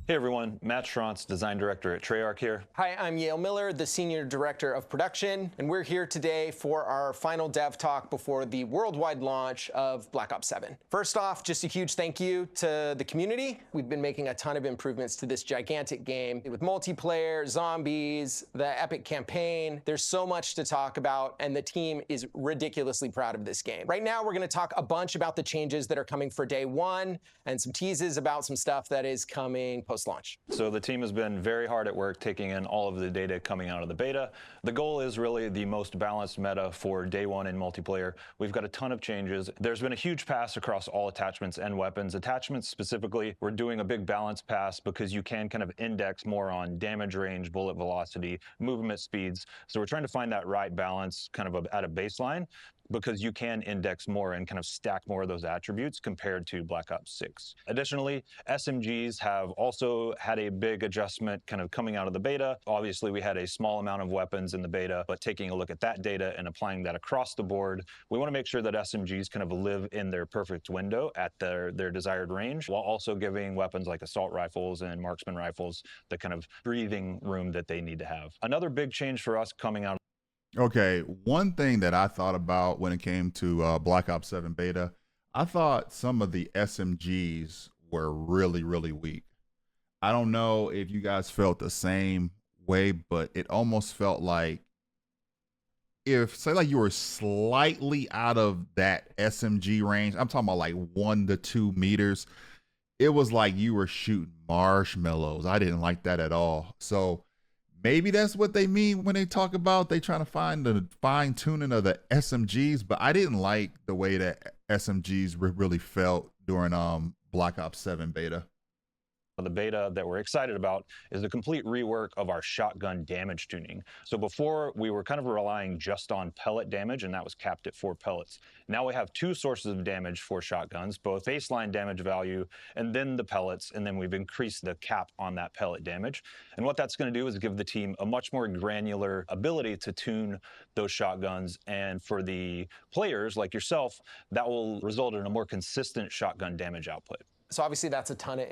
Hey everyone, Matt Schrantz, Design Director at Treyarch here. Hi, I'm Yale Miller, the Senior Director of Production, and we're here today for our final dev talk before the worldwide launch of Black Ops 7. First off, just a huge thank you to the community. We've been making a ton of improvements to this gigantic game with multiplayer, zombies, the epic campaign. There's so much to talk about, and the team is ridiculously proud of this game. Right now, we're going to talk a bunch about the changes that are coming for day one and some teases about some stuff that is coming post-launch. So the team has been very hard at work taking in all of the data coming out of the beta. The goal is really the most balanced meta for day one in multiplayer. We've got a ton of changes. There's been a huge pass across all attachments and weapons. Attachments specifically, we're doing a big balance pass because you can kind of index more on damage range, bullet velocity, movement speeds. So we're trying to find that right balance kind of at a baseline, because you can index more and kind of stack more of those attributes compared to Black Ops 6. Additionally, SMGs have also had a big adjustment kind of coming out of the beta. Obviously, we had a small amount of weapons in the beta, but taking a look at that data and applying that across the board, we want to make sure that SMGs kind of live in their perfect window at their desired range, while also giving weapons like assault rifles and marksman rifles the kind of breathing room that they need to have. Another big change for us coming out. Okay, one thing that I thought about when it came to Black Ops 7 beta, I thought some of the SMGs were really, really weak. I don't know if you guys felt the same way, but it almost felt like say like you were slightly out of that SMG range, I'm talking about like 1 to 2 meters, it was like you were shooting marshmallows. I didn't like that at all. So maybe that's what they mean when they talk about they trying to find the fine tuning of the SMGs, but I didn't like the way that SMGs really felt during Black Ops 7 beta. The beta that we're excited about is a complete rework of our shotgun damage tuning. So before, we were kind of relying just on pellet damage, and that was capped at 4 pellets. Now we have 2 sources of damage for shotguns, both baseline damage value and then the pellets, and then we've increased the cap on that pellet damage. And what that's going to do is give the team a much more granular ability to tune those shotguns, and for the players like yourself, that will result in a more consistent shotgun damage output. So obviously that's a ton of...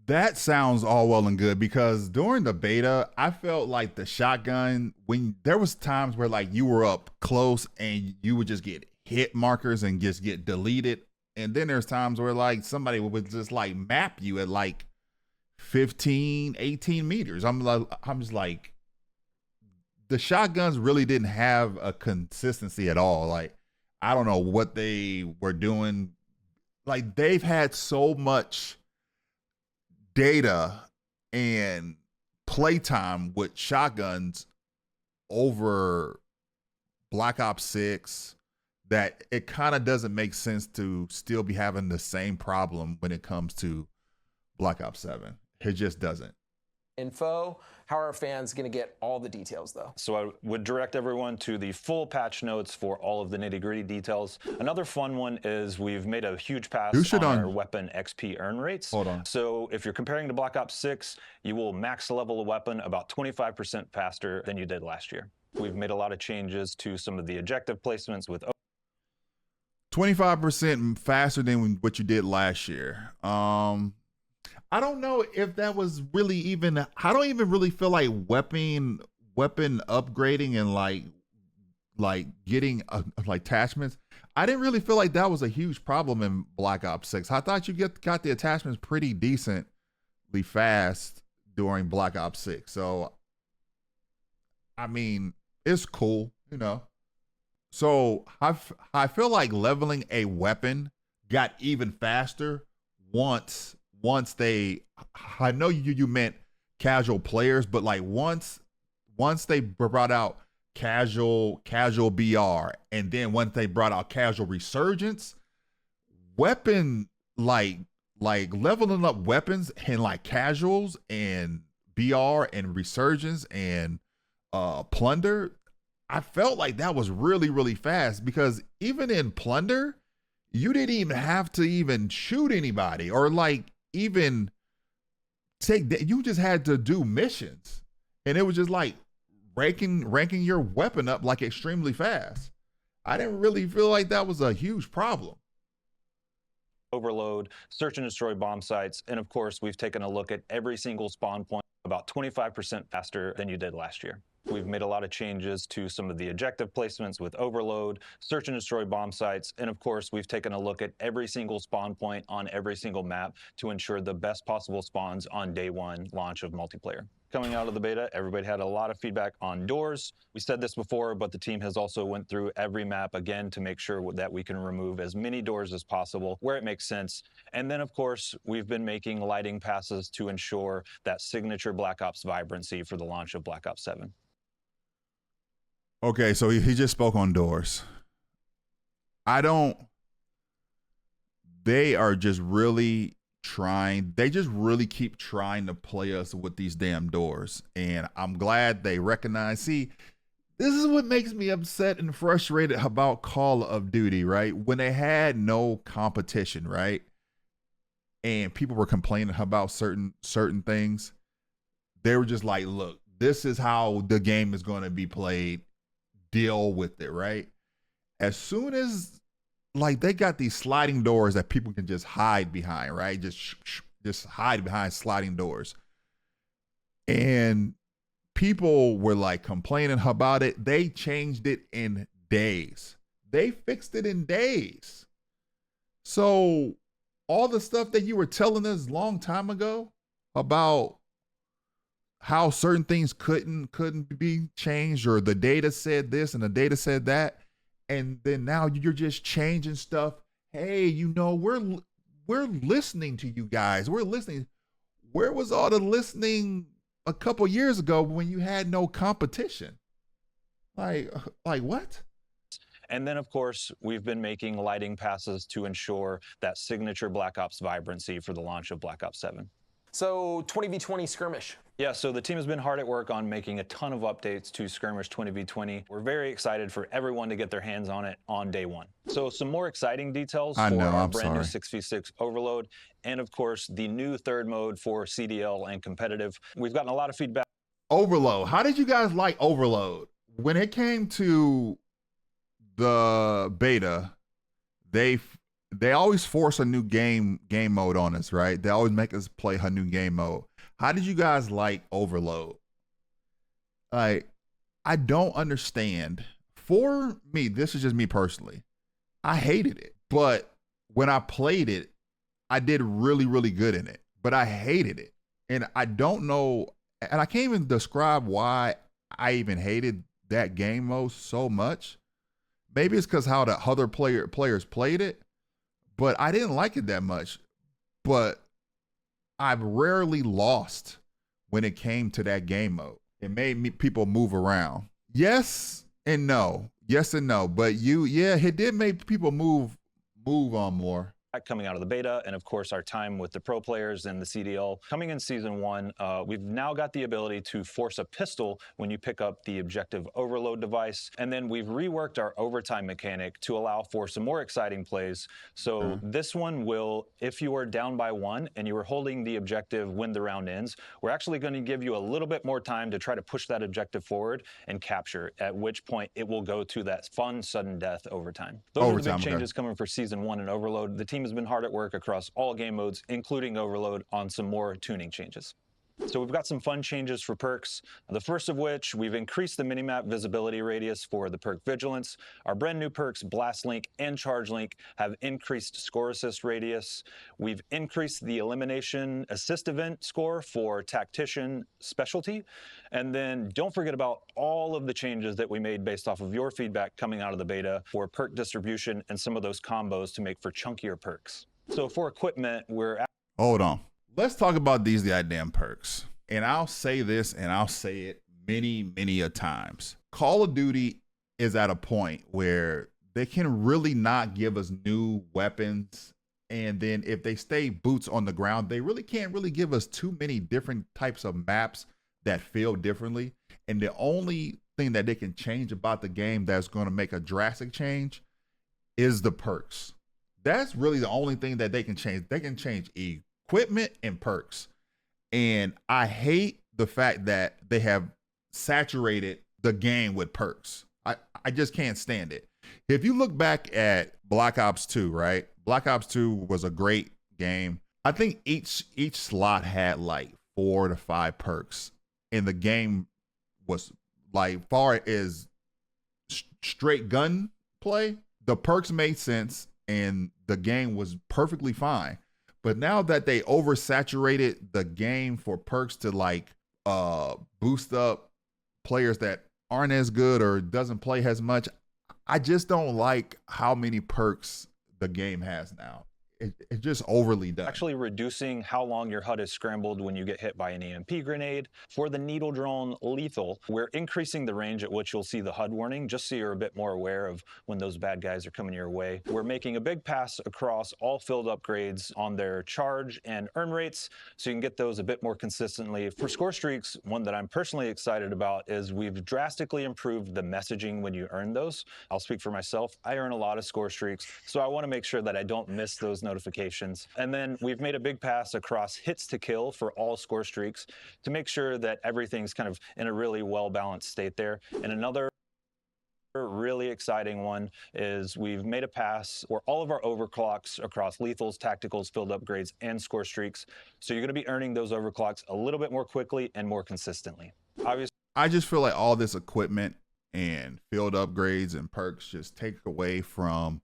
That sounds all well and good, because during the beta, I felt like the shotgun, when there was times where like you were up close and you would just get hit markers and just get deleted. And then there's times where like somebody would just like map you at like 15, 18 meters. I'm just like, the shotguns really didn't have a consistency at all. Like, I don't know what they were doing. Like, they've had so much data and playtime with shotguns over Black Ops 6 that it kind of doesn't make sense to still be having the same problem when it comes to Black Ops 7. It just doesn't. Info. How are our fans going to get all the details, though? So I would direct everyone to the full patch notes for all of the nitty-gritty details. Another fun one is we've made a huge pass on our weapon XP earn rates. Hold on. So if you're comparing to Black Ops 6, you will max level a weapon about 25% faster than you did last year. We've made a lot of changes to some of the objective placements with 25% faster than what you did last year. I don't know if that was really even, I don't even really feel like weapon upgrading and like getting like attachments. I didn't really feel like that was a huge problem in Black Ops 6. I thought you got the attachments pretty decently fast during Black Ops 6. So, I mean, it's cool, you know. So I feel like leveling a weapon got even faster once they, I know you meant casual players, but like once they brought out casual BR, and then once they brought out casual resurgence, weapon like leveling up weapons and like casuals and BR and resurgence and plunder, I felt like that was really, really fast, because even in plunder, you didn't even have to even shoot anybody or like even take that. You just had to do missions, and it was just like ranking your weapon up like extremely fast. I didn't really feel like that was a huge problem. overload, search and destroy bomb sites, and of course, we've taken a look at every single spawn point about 25% faster than you did last year. We've made a lot of changes to some of the objective placements with overload, search and destroy bomb sites, and of course, we've taken a look at every single spawn point on every single map to ensure the best possible spawns on day one launch of multiplayer. Coming out of the beta, everybody had a lot of feedback on doors. We said this before, but the team has also went through every map again to make sure that we can remove as many doors as possible where it makes sense. And then, of course, we've been making lighting passes to ensure that signature Black Ops vibrancy for the launch of Black Ops 7. Okay, so he just spoke on doors. They are just really trying. They just really keep trying to play us with these damn doors. And I'm glad they recognize. See, this is what makes me upset and frustrated about Call of Duty, right? When they had no competition, right? And people were complaining about certain things. They were just like, look, this is how the game is going to be played. Deal with it, right? As soon as like they got these sliding doors that people can just hide behind, right? Just hide behind sliding doors. And people were like complaining about it. They changed it in days. They fixed it in days. So all the stuff that you were telling us a long time ago about how certain things couldn't be changed, or the data said this and the data said that, and then now you're just changing stuff. Hey, we're listening to you guys. We're listening. Where was all the listening a couple years ago when you had no competition? Like what? And then, of course, we've been making lighting passes to ensure that signature Black Ops vibrancy for the launch of Black Ops 7. So 20v20 skirmish. Yeah, so the team has been hard at work on making a ton of updates to Skirmish 20v20. We're very excited for everyone to get their hands on it on day one. So some more exciting details for our brand new 6v6 Overload, and of course, the new third mode for CDL and competitive. We've gotten a lot of feedback. Overload. How did you guys like Overload? When it came to the beta, they always force a new game mode on us, right? They always make us play a new game mode. How did you guys like Overload? Like, I don't understand. For me, this is just me personally. I hated it. But when I played it, I did really, really good in it. But I hated it. And I don't know, and I can't even describe why I even hated that game mode so much. Maybe it's because how the other players played it. But I didn't like it that much. But I've rarely lost when it came to that game mode. It made people move around. Yes and no. Yes and no. But it did make people move on more. Coming out of the beta, and of course our time with the pro players and the CDL. Coming in season 1, we've now got the ability to force a pistol when you pick up the objective overload device, and then we've reworked our overtime mechanic to allow for some more exciting plays. So this one will, if you are down by 1 and you are holding the objective when the round ends, we're actually going to give you a little bit more time to try to push that objective forward and capture, at which point it will go to that fun sudden death overtime. Those are the big changes coming for season 1 and Overload. The team has been hard at work across all game modes, including Overload, on some more tuning changes. So we've got some fun changes for perks, the first of which, we've increased the minimap visibility radius for the perk Vigilance. Our brand new perks Blast Link and Charge Link have increased score assist radius. We've increased the elimination assist event score for Tactician Specialty. And then don't forget about all of the changes that we made based off of your feedback coming out of the beta for perk distribution and some of those combos to make for chunkier perks. So for equipment, Hold on. Let's talk about these goddamn perks. And I'll say this, and I'll say it many, many a times. Call of Duty is at a point where they can really not give us new weapons. And then if they stay boots on the ground, they really can't really give us too many different types of maps that feel differently. And the only thing that they can change about the game that's going to make a drastic change is the perks. That's really the only thing that they can change. They can change equipment and perks. And I hate the fact that they have saturated the game with perks. I just can't stand it. If you look back at Black Ops 2, right? Black Ops 2 was a great game. I think each slot had like 4 to 5 perks, and the game was like far as straight gun play, the perks made sense and the game was perfectly fine. But now that they oversaturated the game for perks to like boost up players that aren't as good or doesn't play as much, I just don't like how many perks the game has now. It's just overly done. Actually reducing how long your HUD is scrambled when you get hit by an EMP grenade. For the needle drone lethal, we're increasing the range at which you'll see the HUD warning, just so you're a bit more aware of when those bad guys are coming your way. We're making a big pass across all field upgrades on their charge and earn rates, so you can get those a bit more consistently. For score streaks, one that I'm personally excited about is we've drastically improved the messaging when you earn those. I'll speak for myself. I earn a lot of score streaks, so I want to make sure that I don't miss those notifications. And then we've made a big pass across hits to kill for all score streaks to make sure that everything's kind of in a really well-balanced state there. And another really exciting one is we've made a pass for all of our overclocks across lethals, tacticals, field upgrades, and score streaks. So you're going to be earning those overclocks a little bit more quickly and more consistently. Obviously, I just feel like all this equipment and field upgrades and perks just take away from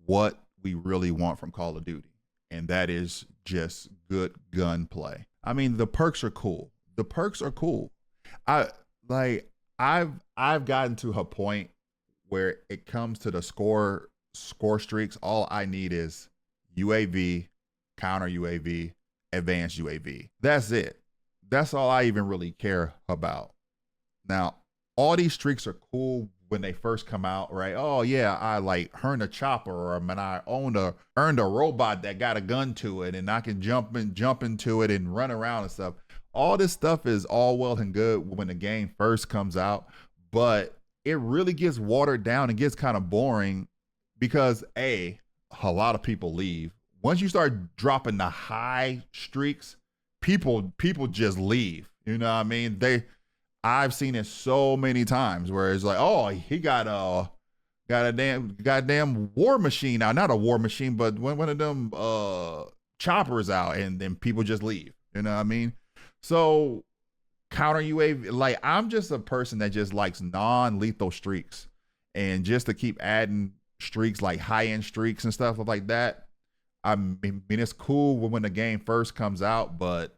what we really want from Call of Duty, and that is just good gunplay. I mean, the perks are cool. The perks are cool. I've gotten to a point where it comes to the score streaks. All I need is UAV, counter UAV, advanced UAV. That's it. That's all I even really care about. Now, all these streaks are cool when they first come out, right? Oh yeah, I like earned a chopper, or I mean, I earned a robot that got a gun to it, and I can jump into it and run around and stuff. All this stuff is all well and good when the game first comes out, but it really gets watered down and gets kind of boring because a lot of people leave. Once you start dropping the high streaks, people just leave. You know what I mean? I've seen it so many times where it's like, oh, he got a goddamn war machine out. Not a war machine, but one of them choppers out, and then people just leave. You know what I mean? So counter UAV, like, I'm just a person that just likes non-lethal streaks, and just to keep adding streaks, like high-end streaks and stuff like that. I mean, it's cool when the game first comes out, but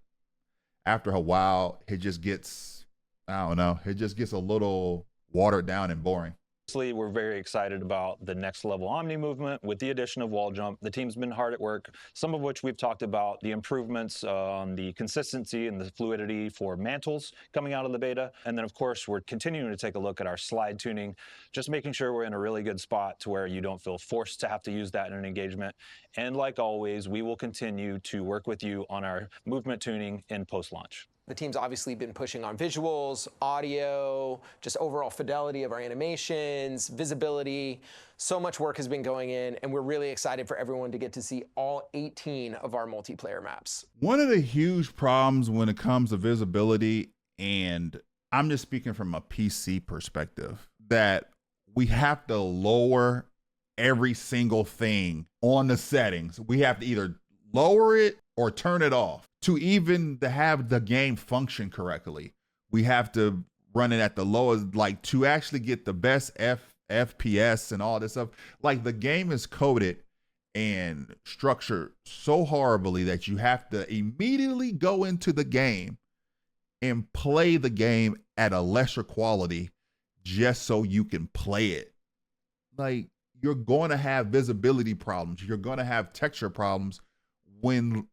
after a while, it just gets, I don't know, it just gets a little watered down and boring. We're very excited about the next level Omni movement with the addition of wall jump. The team's been hard at work, some of which we've talked about, the improvements on the consistency and the fluidity for mantles coming out of the beta. And then, of course, we're continuing to take a look at our slide tuning, just making sure we're in a really good spot to where you don't feel forced to have to use that in an engagement. And like always, we will continue to work with you on our movement tuning in post-launch. The team's obviously been pushing on visuals, audio, just overall fidelity of our animations, visibility. So much work has been going in, and we're really excited for everyone to get to see all 18 of our multiplayer maps. One of the huge problems when it comes to visibility, and I'm just speaking from a PC perspective, that we have to lower every single thing on the settings. We have to either lower it or turn it off. To even to have the game function correctly, we have to run it at the lowest, like, to actually get the best FPS and all this stuff. Like, the game is coded and structured so horribly that you have to immediately go into the game and play the game at a lesser quality just so you can play it. Like, you're going to have visibility problems. You're going to have texture problems when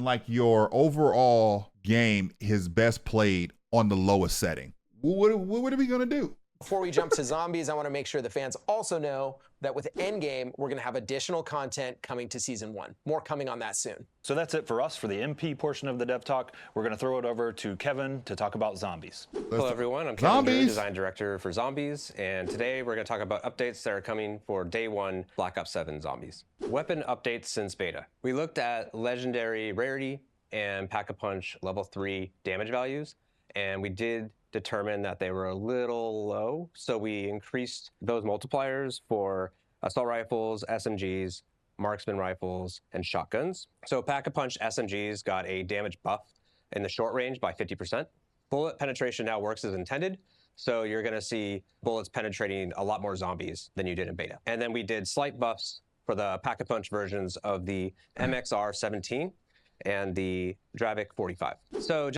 like your overall game is best played on the lowest setting. What are we gonna do? Before we jump to zombies, I want to make sure the fans also know that with Endgame, we're going to have additional content coming to Season 1. More coming on that soon. So that's it for us for the MP portion of the Dev Talk. We're going to throw it over to Kevin to talk about zombies. Hello, everyone. I'm Kevin Drew, Design Director for Zombies, and today we're going to talk about updates that are coming for Day 1 Black Ops 7 Zombies. Weapon updates since beta. We looked at Legendary Rarity and Pack-a-Punch Level 3 damage values, and we did determine that they were a little low, so we increased those multipliers for assault rifles, SMGs, marksman rifles, and shotguns. So Pack-a-Punch SMGs got a damage buff in the short range by 50%. Bullet penetration now works as intended, so you're going to see bullets penetrating a lot more zombies than you did in beta. And then we did slight buffs for the Pack-a-Punch versions of the MXR 17 and the Dravik 45. So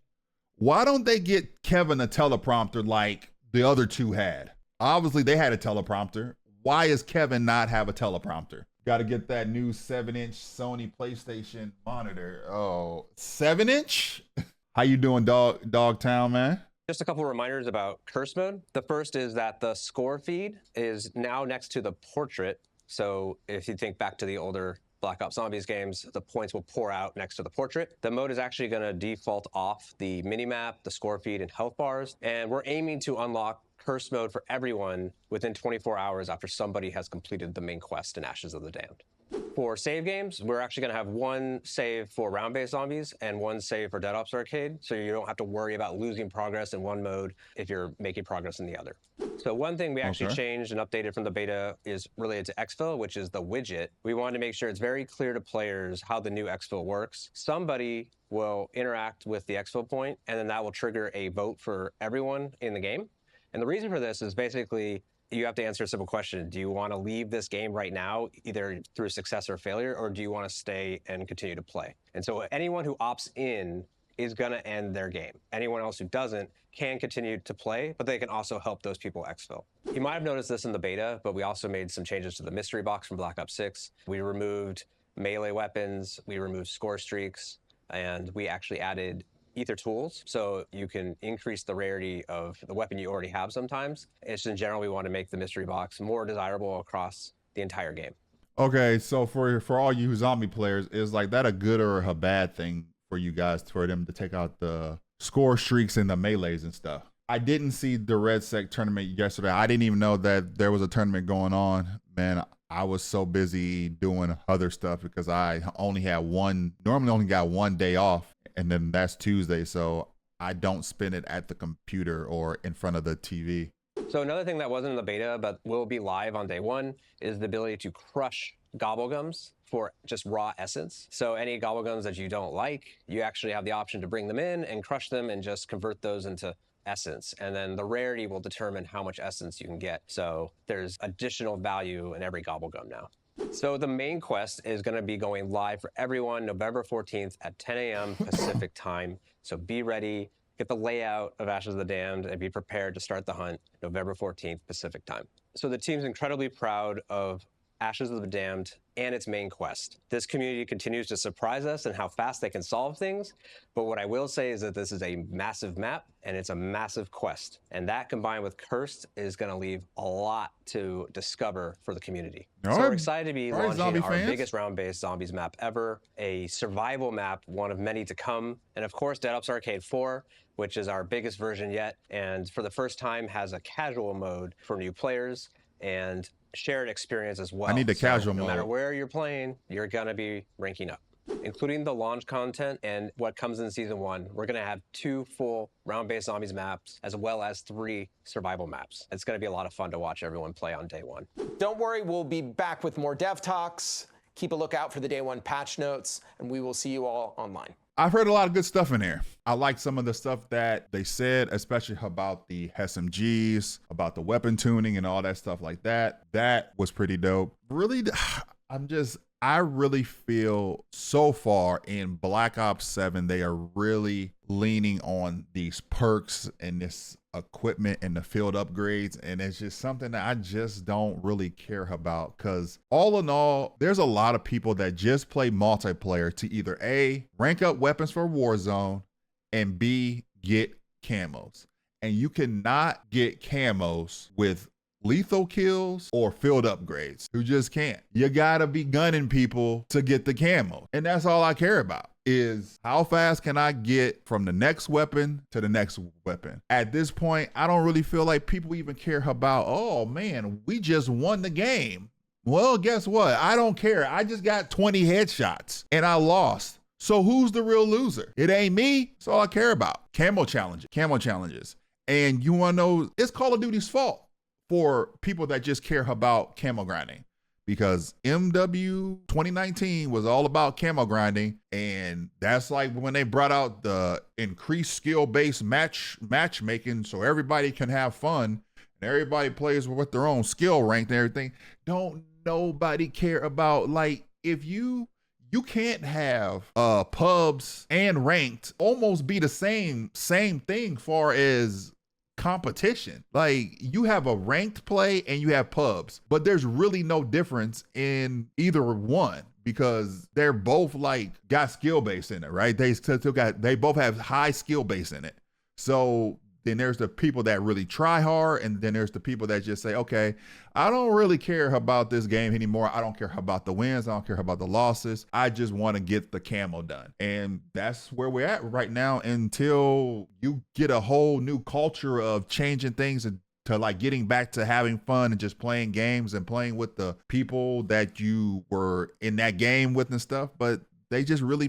why don't they get Kevin a teleprompter like the other two had? Obviously, they had a teleprompter. Why does Kevin not have a teleprompter? Got to get that new 7-inch Sony PlayStation monitor. Oh, 7-inch? How you doing, Dogtown, man? Just a couple of reminders about curse mode. The first is that the score feed is now next to the portrait. So if you think back to the older Black Ops Zombies games, the points will pour out next to the portrait. The mode is actually going to default off the minimap, the score feed, and health bars. And we're aiming to unlock curse mode for everyone within 24 hours after somebody has completed the main quest in Ashes of the Damned. For save games, we're actually going to have one save for round-based zombies and one save for Dead Ops Arcade, so you don't have to worry about losing progress in one mode if you're making progress in the other. So one thing we actually changed and updated from the beta is related to exfil, which is the widget. We wanted to make sure it's very clear to players how the new exfil works. Somebody will interact with the exfil point, and then that will trigger a vote for everyone in the game. And the reason for this is basically you have to answer a simple question. Do you want to leave this game right now, either through success or failure, or do you want to stay and continue to play? And so anyone who opts in is going to end their game. Anyone else who doesn't can continue to play, but they can also help those people exfil. You might have noticed this in the beta, but we also made some changes to the mystery box from Black Ops 6. We removed melee weapons, we removed score streaks, and we actually added ether tools, so you can increase the rarity of the weapon you already have sometimes. It's in general, we want to make the mystery box more desirable across the entire game. Okay, so for all you zombie players, is like that a good or a bad thing for you guys, for them to take out the score streaks and the melees and stuff? I didn't see the Red Sec tournament yesterday. I didn't even know that there was a tournament going on. Man, I was so busy doing other stuff because I normally only got one day off, and then that's Tuesday, so I don't spend it at the computer or in front of the TV. So another thing that wasn't in the beta but will be live on day one is the ability to crush gobblegums for just raw essence. So any gobblegums that you don't like, you actually have the option to bring them in and crush them and just convert those into essence. And then the rarity will determine how much essence you can get. So there's additional value in every gobblegum now. So the main quest is going to be going live for everyone November 14th at 10 a.m. Pacific time. So be ready, get the layout of Ashes of the Damned, and be prepared to start the hunt November 14th Pacific time. So the team's incredibly proud of Ashes of the Damned and its main quest. This community continues to surprise us in how fast they can solve things, but what I will say is that this is a massive map and it's a massive quest, and that combined with Cursed is going to leave a lot to discover for the community. So we're excited to be launching our biggest round-based zombies map ever, a survival map, one of many to come, and of course Dead Ops Arcade 4, which is our biggest version yet, and for the first time has a casual mode for new players and shared experience as well. I need the casual mode. No matter where you're playing, you're gonna be ranking up. Including the launch content and what comes in Season 1, we're gonna have 2 full round-based zombies maps, as well as 3 survival maps. It's gonna be a lot of fun to watch everyone play on day 1. Don't worry, we'll be back with more dev talks. Keep a lookout for the day 1 patch notes, and we will see you all online. I've heard a lot of good stuff in here. I like some of the stuff that they said, especially about the SMGs, about the weapon tuning and all that stuff like that. That was pretty dope. Really, I really feel so far in Black Ops 7, they are really leaning on these perks and this equipment and the field upgrades, and it's just something that I just don't really care about, because all in all, there's a lot of people that just play multiplayer to either A, rank up weapons for Warzone, and B, get camos. And you cannot get camos with lethal kills or field upgrades. You just can't. You gotta be gunning people to get the camo, and that's all I care about, is how fast can I get from the next weapon to the next weapon. At this point, I don't really feel like people even care about, oh man, we just won the game. Well, guess what? I don't care. I just got 20 headshots and I lost. So who's the real loser? It ain't me. That's all I care about. Camo challenges. And you wanna know, it's Call of Duty's fault for people that just care about camo grinding. because MW 2019 was all about camo grinding, and that's like when they brought out the increased skill-based matchmaking so everybody can have fun and everybody plays with their own skill rank and everything. Don't nobody care about, like, if you can't have pubs and ranked almost be the same thing far as competition. Like, you have a ranked play and you have pubs, but there's really no difference in either one because they're both like got skill base in it, right? They both have high skill base in it. So then there's the people that really try hard, and then there's the people that just say, okay, I don't really care about this game anymore. I don't care about the wins. I don't care about the losses. I just want to get the camo done. And that's where we're at right now until you get a whole new culture of changing things to like getting back to having fun and just playing games and playing with the people that you were in that game with and stuff. But they just really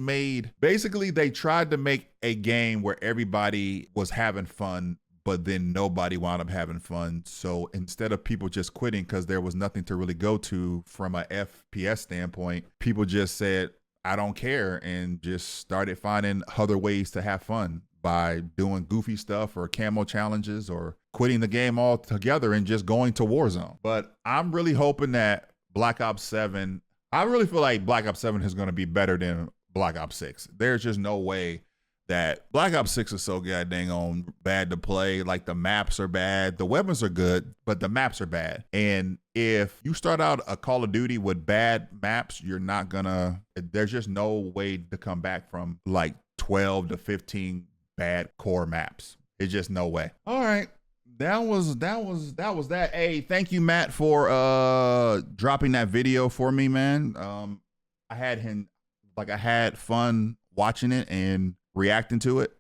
they tried to make a game where everybody was having fun, but then nobody wound up having fun. So instead of people just quitting because there was nothing to really go to from a FPS standpoint, people just said, I don't care, and just started finding other ways to have fun by doing goofy stuff or camo challenges or quitting the game altogether and just going to Warzone. But I'm really hoping that Black Ops 7, I really feel like Black Ops 7 is going to be better than Black Ops 6. There's just no way that Black Ops 6 is so goddamn bad to play. Like, the maps are bad. The weapons are good, but the maps are bad. And if you start out a Call of Duty with bad maps, there's just no way to come back from like 12 to 15 bad core maps. It's just no way. All right. That was that. Hey, thank you, Matt, for dropping that video for me, man. I had fun watching it and reacting to it.